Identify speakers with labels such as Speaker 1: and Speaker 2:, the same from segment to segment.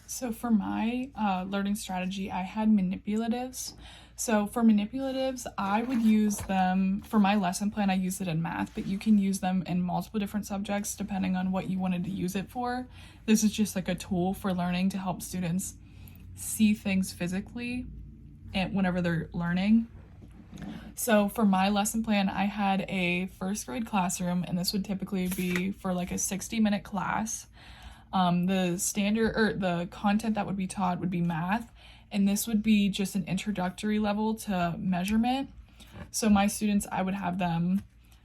Speaker 1: So for my learning strategy, I had manipulatives. So for manipulatives, I would use them for my lesson plan. I use it in math, but you can use them in multiple different subjects depending on what you wanted to use it for. This is just like a tool for learning to help students see things physically and whenever they're learning. So for my lesson plan, I had a first grade classroom, and this would typically be for like a 60-minute class. The content that would be taught would be math, and this would be just an introductory level to measurement. So my students, I would have them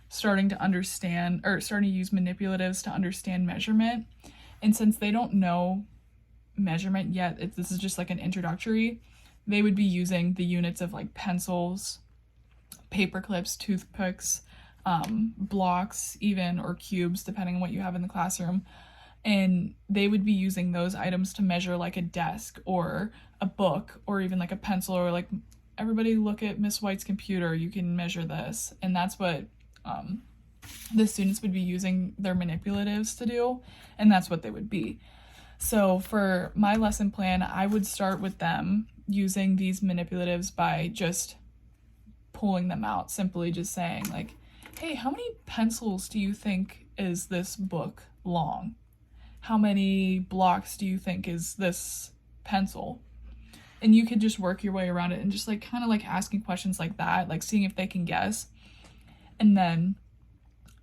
Speaker 1: starting to use manipulatives to understand measurement. And since they don't know measurement yet, this is just like an introductory, they would be using the units of like pencils, paper clips, toothpicks, blocks even, or cubes, depending on what you have in the classroom. And they would be using those items to measure like a desk or a book or even like a pencil, or like, everybody look at Miss White's computer, you can measure this. And that's what the students would be using their manipulatives to do, and that's what they would be. So for my lesson plan, I would start with them using these manipulatives by just pulling them out, simply just saying like, hey, how many pencils do you think is this book long? How many blocks do you think is this pencil? And you could just work your way around it and just like kind of like asking questions like that, like seeing if they can guess. And then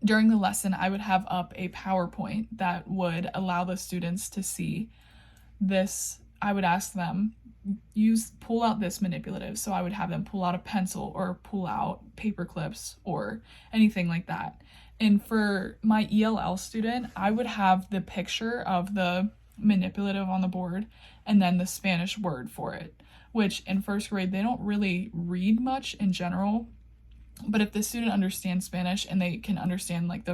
Speaker 1: during the lesson, I would have up a PowerPoint that would allow the students to see this. I would ask them, pull out this manipulative. So I would have them pull out a pencil or pull out paper clips or anything like that. And for my ELL student, I would have the picture of the manipulative on the board and then the Spanish word for it, which in first grade, they don't really read much in general. But if the student understands Spanish and they can understand like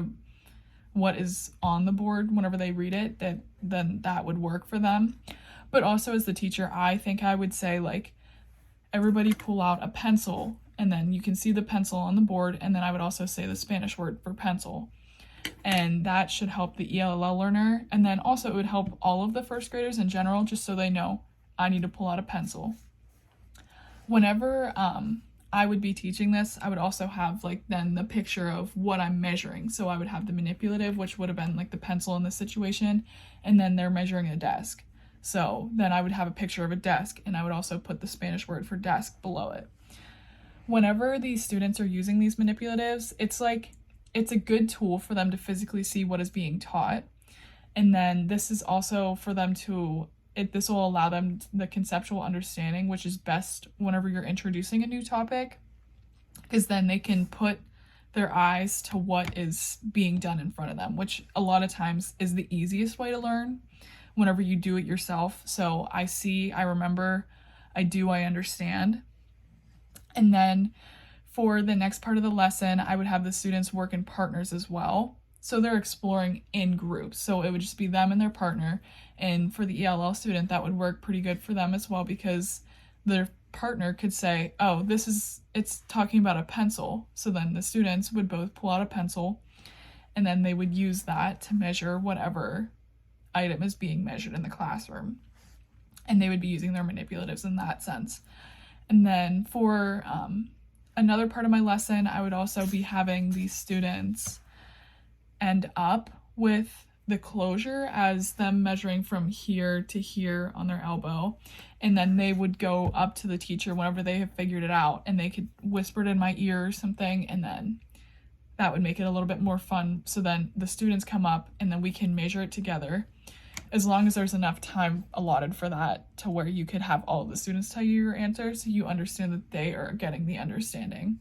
Speaker 1: what is on the board whenever they read it, then that would work for them. But also as the teacher, I think I would say like, everybody pull out a pencil, and then you can see the pencil on the board, and then I would also say the Spanish word for pencil. And that should help the ELL learner. And then also it would help all of the first graders in general, just so they know I need to pull out a pencil. Whenever I would be teaching this, I would also have like then the picture of what I'm measuring. So I would have the manipulative, which would have been like the pencil in this situation, and then they're measuring a desk. So then I would have a picture of a desk, and I would also put the Spanish word for desk below it. Whenever these students are using these manipulatives, it's a good tool for them to physically see what is being taught. And then this is also for them this will allow them the conceptual understanding, which is best whenever you're introducing a new topic, because then they can put their eyes to what is being done in front of them, which a lot of times is the easiest way to learn whenever you do it yourself. So I see, I remember, I do, I understand. And then for the next part of the lesson, I would have the students work in partners as well. So they're exploring in groups. So it would just be them and their partner. And for the ELL student, that would work pretty good for them as well, because their partner could say, oh, it's talking about a pencil. So then the students would both pull out a pencil, and then they would use that to measure whatever item is being measured in the classroom. And they would be using their manipulatives in that sense. And then for another part of my lesson, I would also be having these students end up with the closure as them measuring from here to here on their elbow. And then they would go up to the teacher whenever they have figured it out, and they could whisper it in my ear or something, and then that would make it a little bit more fun. So then the students come up, and then we can measure it together, as long as there's enough time allotted for that to where you could have all of the students tell you your answer, so you understand that they are getting the understanding.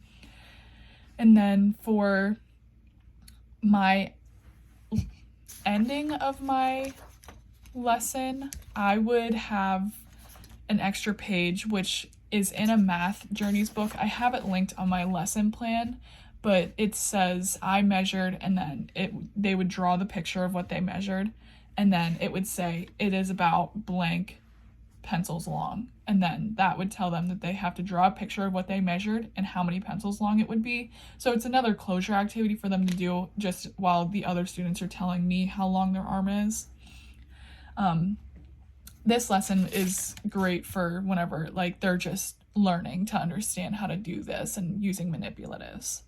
Speaker 1: And then for my ending of my lesson, I would have an extra page, which is in a math journeys book. I have it linked on my lesson plan, but it says I measured, and then they would draw the picture of what they measured. And then it would say it is about blank pencils long. And then that would tell them that they have to draw a picture of what they measured and how many pencils long it would be. So it's another closure activity for them to do just while the other students are telling me how long their arm is. this lesson is great for whenever like they're just learning to understand how to do this and using manipulatives.